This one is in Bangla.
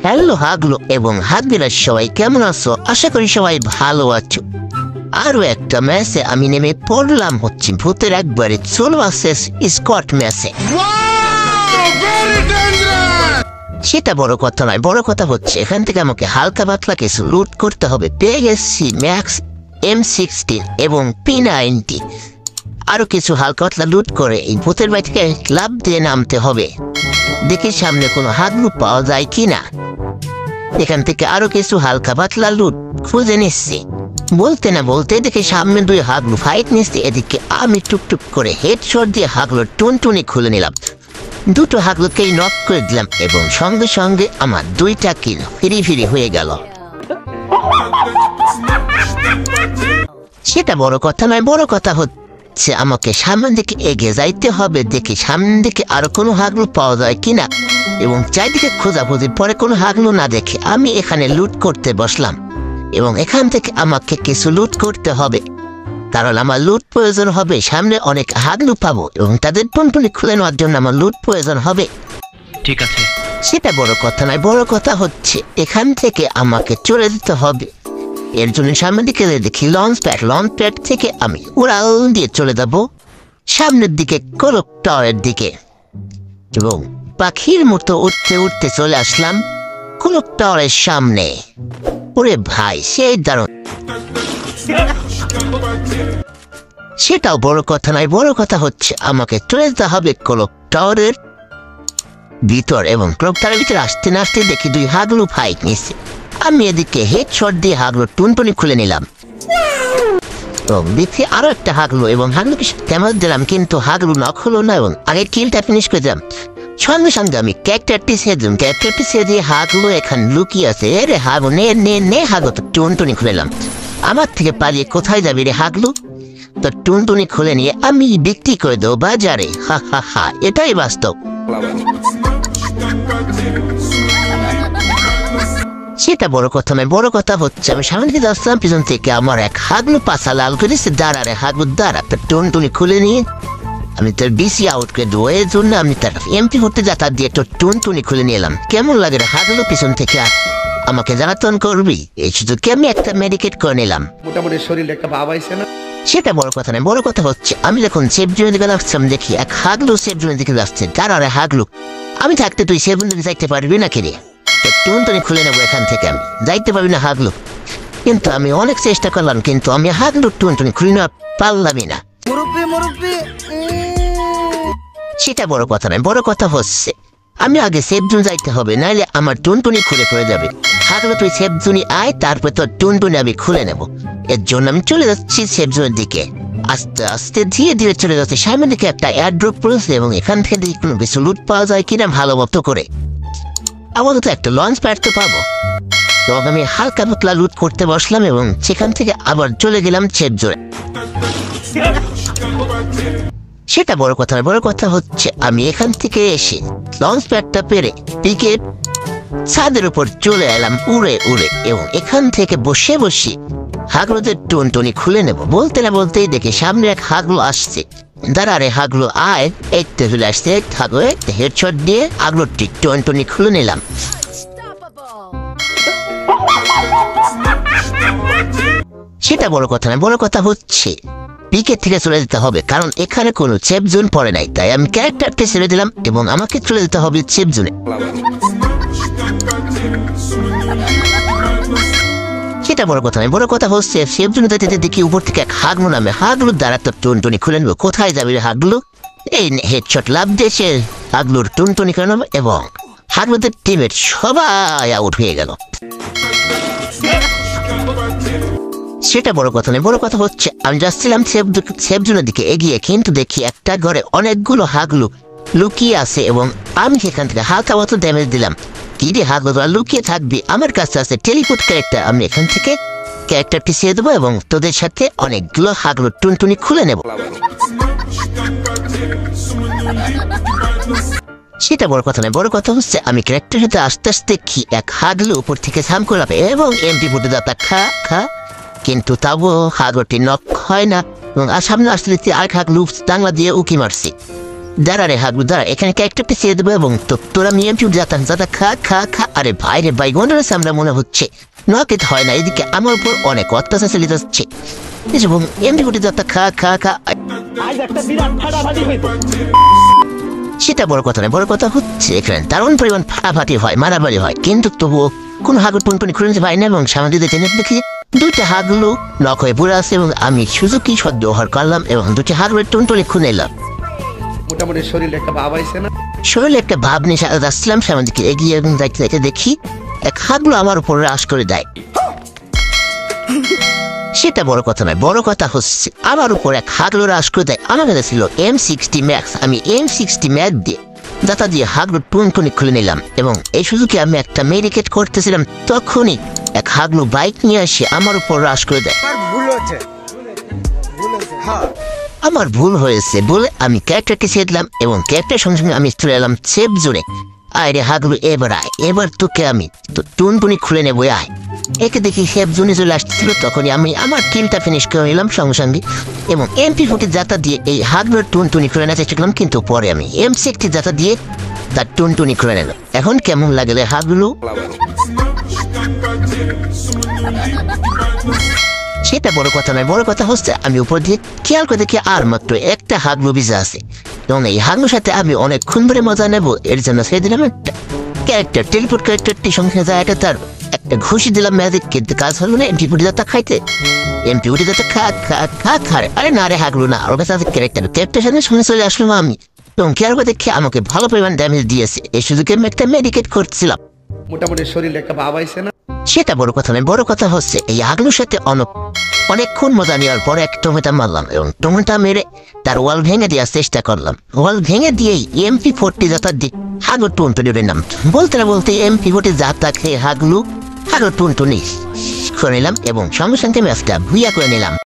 হ্যালো হাগলো এবং হাগবিরা সবাই কেমন আছো? আশা করি সবাই ভালো আছো। আরো একটা ম্যাচে আমি নেমে পড়লাম হচ্ছে ভূতের একবারে চলো আসেস স্কট ম্যাচে। সেটা বড় কথা নয়, বড় কথা হচ্ছে এখান থেকে আমাকে হালকা পাতলা কিছু লুট করতে হবে। পেয়ে গেছি ম্যাক্স M16 এবং P90, আরো কিছু হালকা পাতলা লুট করে এই ভূতের বাড়ি থেকে লাফ দিয়ে নামতে হবে। দেখি সামনে কোনো হাগলু পাওয়া যায় কিনা। এখান থেকে আরো কিছু হালকা পাতলা লুট খুঁজে নিচ্ছি। বলতে না বলতে দেখি সামনে দুই হাগলু ফাইট নিচ্ছে। এদিকে আমি টুকটুক করে হেডশট দিয়ে হাগলুর টুনটুনি খুলে নিলাম। দুটো হাগলুকেই নক করে দিলাম এবং সঙ্গে সঙ্গে আমার দুইটা কিল ফিরি হয়ে গেল। সেটা বড় কথা নয়, বড় কথা হচ্ছে আমাকে সামনের দিকে এগিয়ে যাইতে হবে। দেখি সামনের দিকে আরো কোনো হাগলু পাওয়া যায় কিনা এবং চারিদিকে খোঁজাখুঁজির পরে কোনো হাগলু না দেখে আমি এখানে লুট করতে বসলাম। এবং এখান থেকে আমাকে কিছু লুট করতে হবে, কারণ আমার লুট প্রয়োজন হবে। সামনে অনেক হাগলু পাবো এবং তাদের টুনটুনি খুলে নেওয়ার জন্য আমার লুট প্রয়োজন হবে। ঠিক আছে, সেটা বড় কথা নয়, বড় কথা হচ্ছে এখান থেকে আমাকে চলে যেতে হবে। এর জন্য সামনের দিকে দেখি লঞ্চ প্যাড থেকে আমি উড়াল দিয়ে চলে যাব সামনের দিকে ক্লক টাওয়ারের দিকে এবং পাখির মতো উঠতে উঠতে চলে আসলাম ক্লক টাওয়ারের সামনে। ওরে ভাই সেই দারুণ। সেটাও বড় কথা নয়, বড় কথা হচ্ছে আমাকে চলে যেতে হবে ক্লক টাওয়ারের ভিতর এবং ক্লক টাওয়ারের ভিতরে আসতে না আসতে দেখি দুই হাগলু ফাইট নিচ্ছে। আমি এদিকে হেডশট দিয়ে হাগলু টুনটুনি খুলে নিলাম এবং দেখি আরো একটা হাগলু এবং হাগলুকে ক্যামেরা দিলাম, কিন্তু হাগলু নক হলো না এবং আগের কিলটা ফিনিশ করে দিলাম। সঙ্গে সঙ্গে আমি ক্যারেক্টারটি ছেড়ে দিয়ে হাগলু এখানে লুকিয়ে আছে। রে হাগলু নে হাগলু তো টুনটুনি খুলেলাম। আমার থেকে পালিয়ে কোথায় যাবি রে হাগলু? তো টুনটুনি খুলে নিয়ে আমি বিক্রি করে দেবো বাজারে। হা হা হা, এটাই বাস্তব। সেটা বড় কথা নয়, বড় কথা হচ্ছে আমি সামনে দিকে আসলাম, পিছন থেকে আমার এক হাগলু পাশা লাল করে দিচ্ছে। দাঁড়া রে হাগলু দাঁড়া। টুনটুনি খুলে নিয়ে আমি তার বিসি আউট করে দেবো। এর জন্য আমি তার এমপি করতে যা তার দিয়ে একটু টুনটুনি খুলে নিয়ে এলাম। কেমন লাগে রে হাগলু পিছন থেকে আর আমাকে জ্বালাতন করবি? এই সুযোগে আমি একটা মেডিকেট করে নিলাম। মোটামুটি শরীরে একটা ভাব আইছে না। সেটা বড় কথা নয়, বড় কথা হচ্ছে আমি যখন সেফ জোনের দিকে আসছিলাম দেখি এক হাগলু সেফ জোনের দিকে যাচ্ছে। দাঁড়া রে হাগলু, আমি থাকতে তুই সেফ জোনে যাইতে পারবি না কে রে? টুনটুনি খুলে নেবো এখান থেকে, আমি যাইতে পারবি না হাগলু। কিন্তু আমি অনেক চেষ্টা করলাম, কিন্তু আমি হাগলু টুনটুনি খুলে নেওয়া পারলামই না। সেটা বড় কথা নয়, বড় কথা হচ্ছে আমি আগে সেফ জোন যাইতে হবে, নাইলে আমার টুনটুনি খুলে পড়ে যাবে। হাগলু তুই সেফ জোনে আয়, তারপর তোর টুনটুনি আমি খুলে নেব। এর জন্য আমি চলে যাচ্ছি সেফ জোনের দিকে। আস্তে আস্তে ধীরে ধীরে চলে যাচ্ছে। সামনের দিকে একটা এয়ারড্রপ পড়েছে এবং এখান থেকে দেখি কোনো বেশি লুট পাওয়া যায় কিনা ভালো মতো করে। আপাতত একটা লঞ্চ প্যাড তো পাবো। তো আমি হালকা পাতলা লুট করতে বসলাম এবং সেখান থেকে আবার চলে গেলাম সেফ জোনে। সেটা বড় কথা নয়, বড় কথা হচ্ছে আমি এখান থেকে এসে লঞ্চ প্যাডটা পেরে পিকে ছাদের উপর চলে এলাম উড়ে এবং এখান থেকে বসে হাগলুদের টুনটুনি খুলে নেব। বলতে না বলতেই দেখে সামনে এক হাগলু আসছে। দাঁড়া রে হাগলু আয়। একটু চলে আসছে হাগলু, একটা হেডশট দিয়ে হাগলুটি টুনটুনি খুলে নিলাম। সেটা বড় কথা নয়, বড় কথা হচ্ছে পিকে থেকে চলে যেতে হবে, কারণ এখানে কোনো সেফ জোন পড়ে নাই। তাই আমি ক্যারেক্টারটি ছেড়ে দিলাম এবং আমাকে চলে যেতে হবে সেফ জোনে। সেটা বড় কথা নয়, বড় কথা হচ্ছে সেফ জোনে যেতে দেখি উপর থেকে এক হাগলু নামে। হাগলুর দ্বারা তো টুনটুনি খুলে নেবো। কোথায় যাবি রে হাগলু? এই হেডশট লাভ দিয়েছে হাগলুর টুনটুনি খুলে নেবো এবং হাগলুদের টিমের সবাই আউট হয়ে গেল। সেটা বড় কথা নয়, বড় কথা হচ্ছে আমি যাচ্ছিলাম সেফ জোনের দিকে এগিয়ে, কিন্তু দেখি একটা ঘরে অনেকগুলো হাগলু লুকিয়ে আছে এবং আমি সেখান থেকে হালকা মতো ড্যামেজ দিলাম। কি রে হাগলু তোরা লুকিয়ে থাকবি? আমার কাছে আছে টেলিপোর্ট ক্যারেক্টার, আমি এখান থেকে ক্যারেক্টারটি ছেড়ে দেবো এবং তোদের সাথে অনেকগুলো হাগলু টুনটুনি খুলে নেব। সেটা বড় কথা নয়, বড় কথা হচ্ছে আমি ক্যারেক্টারের সাথে আস্তে আস্তে কি এক হাগলু উপর থেকে সাম করলাম এবং এমপি ফুটে দাঁতা খা, কিন্তু তাও হাগলুটি নক হয় না এবং সামনে আসতে দেখতে আরেক হাগলু টাংলা দিয়ে উকি মারছি। দাঁড়া রে হাগলু দাঁড়া, এখানে ক্যারেক্টারটা ছেড়ে দেবো এবং তোরা নিয়ে যাতাম যাতা খা খা খা। আরে ভাই রে ভাই, গন্ডার সামনে মনে হচ্ছে নকেট হয় না, এদিকে আমার উপর অনেক অত্যাচার চালিয়ে যাচ্ছে এবং এমনি গুটি যাতা খা খা খা। সেটা বড় কথা নয়, বড় কথা হচ্ছে এখানে দারুণ পরিমাণ ফাটাফাটি হয়, মারামারি হয়, কিন্তু তবুও কোনো হাগলু টুনটুনি খুলে নিতে পারি না এবং সামনে দিতে টেনে দেখি দুইটা হাগলু নখ হয়ে পড়ে আছে এবং আমি সুযোগই সদ্ব্যবহার করলাম এবং দুটি হাগলুর টুনটুনি খুলে এলাম। মোটামুটি শরীরে একটা ভাব আইছে না? শরীরে একটা ভাব নিয়ে যাচ্ছিলাম, সামনের দিকে এগিয়ে এবং দেখতে দেখি এক হাগলু আমার উপরে রাশ করে দেয়। সেটা বড় কথা নয়, বড় কথা হচ্ছে আমার উপর এক হাগলু রাশ করে দেয়। আমার কাছে ছিল M60 Max, আমি M60 Max দিয়ে দাতা দিয়ে হাগলুর টুনটুনি খুলে নিলাম এবং এই সুযোগে আমি একটা মেডিকেট করতেছিলাম, তখনই এক হাগলু বাইক নিয়ে এসে আমার উপর রাশ করে দেয়। আমার ভুল হয়েছে বলে আমি ক্যারেক্টারকে ছেড়ে দিলাম এবং ক্যারেক্টারের সঙ্গে সঙ্গে আমি চলে এলাম সেফ জোনে। আয় রে হাগলু, এবার আয়, এবার তোকে আমি টুনটুনি খুলে নেবো, আয়। একে দেখি সেফ জোনে চলে আসছিল, তখনই আমি আমার কিলটা ফিনিশ করে নিলাম সঙ্গে সঙ্গে এবং MP40 জাতা দিয়ে এই হাগলুর টুনটুনি খুলে নেওয়ার চেষ্টা করলাম, কিন্তু পরে আমি M60 জাতা দিয়ে তার টুনটুনি খুলে নিলাম। এখন কেমন লাগলে হাগলু? সেটা বড় কথা নয়, বড় কথা হচ্ছে আমি উপর দিয়ে খেয়াল করে দেখি আর মাত্র একটা হাগলু ভিজা আছে এবং এই হাগলুর সাথে আমি অনেকক্ষণ ধরে মজা নেব, এর জন্য ছেড়ে দিলাম একটা ক্যারেক্টার, টেলিপোর্ট ক্যারেক্টারটির সঙ্গে যায় এটা তার একটা ঘুষি দিলাম ম্যাজিক, কিন্তু কাজ হলো না। MP40 জাতা খাইতে, MP40 জাতা খা খা খা খা। আরে না রে হাগলু না, ওর কাছে আছে ক্যারেক্টার সাথে শুনে চলে আসলাম আমি এবং খেয়াল করে দেখি আমাকে ভালো পরিমাণ ড্যামেজ দিয়েছে। এই সুযোগে আমি একটা মেডিকেট করছিলাম। মোটামুটি শরীরে একটা ভাব আইছে না? সেটা বড় কথা নয়, বড় কথা হচ্ছে এই হাগলুর সাথে অনেকক্ষণ মজা নেওয়ার পরে এক টমেটো মারলাম এবং টমেটো মেরে তার ওয়াল ভেঙে দেওয়ার চেষ্টা করলাম। ওয়াল ভেঙে দিয়েই MP40 জাতা দিয়ে হাগলু টুনটুনি নাম বলতে না বলতে MP40 জাতা খেয়ে হাগলু টুনটুনি করে নিলাম এবং সঙ্গে সঙ্গে ম্যাচটা ভুইয়া করে নিলাম।